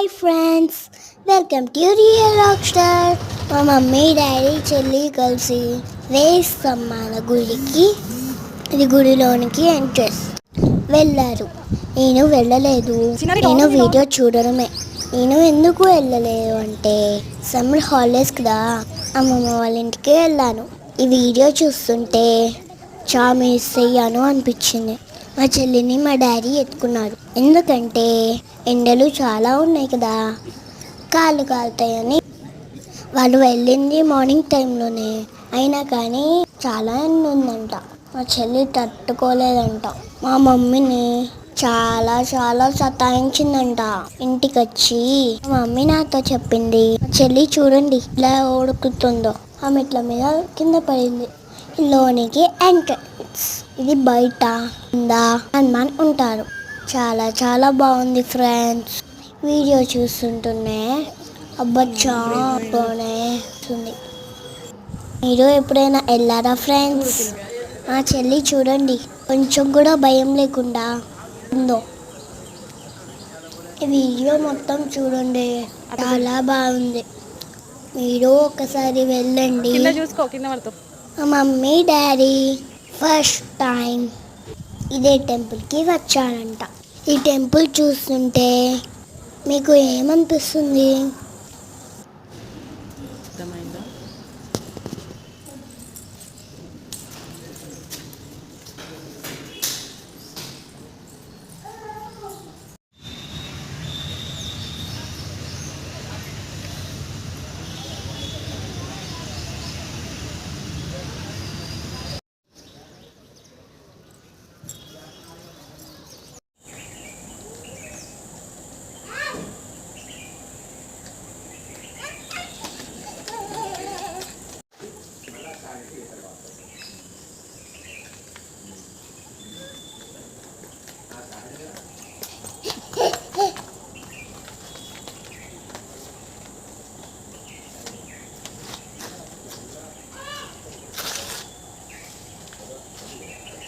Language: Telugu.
Hi friends, welcome to real rock star. మా మమ్మీ డాడీ చెల్లి కలిసి వేస్తమ్మాల గుడికి, ఇది గుడిలోనికి ఎంట్రెన్స్ వెళ్ళారు. నేను వెళ్ళలేదు, నేను వీడియో చూడడమే. నేను ఎందుకు వెళ్ళలేదు అంటే సమ్మర్ హాలిడేస్ కదా, అమ్మమ్మ వాళ్ళ ఇంటికి వెళ్ళాను. ఈ వీడియో చూస్తుంటే చాలా మిస్ అయ్యాను అనిపించింది. మా చెల్లిని మా డాడీ ఎత్తుకున్నారు, ఎందుకంటే ఎండలు చాలా ఉన్నాయి కదా, కాళ్ళు కాలుతాయని. వాళ్ళు వెళ్ళింది మార్నింగ్ టైంలోనే, అయినా కానీ చాలా ఎండ ఉందంట. మా చెల్లి తట్టుకోలేదంట. మా మమ్మీని చాలా చాలా సతాయించిందంట. ఇంటికి వచ్చి మా మమ్మీ నాతో చెప్పింది, చెల్లి చూడండి ఇలా ఉడుకుతుందో, ఆ మెట్ల మీద కింద పడింది. లోనికి ఎంట్రన్స్, ఇది బయట ఉందా హనుమాన్ ఉంటారు. చాలా చాలా బాగుంది ఫ్రెండ్స్. వీడియో చూస్తుంటేనే అబ్బా చాలా బాగుంది. మీరు ఎప్పుడైనా వెళ్ళారా ఫ్రెండ్స్? మా చెల్లి చూడండి కొంచెం కూడా భయం లేకుండా ఉందో. ఈ వీడియో మొత్తం చూడండి, చాలా బాగుంది. మీరు ఒకసారి వెళ్ళండి. మా మమ్మీ డాడీ ఫస్ట్ టైం ఇదే టెంపుల్కి వచ్చానంట. ఈ టెంపుల్ చూస్తుంటే మీకు ఏమనిపిస్తుంది?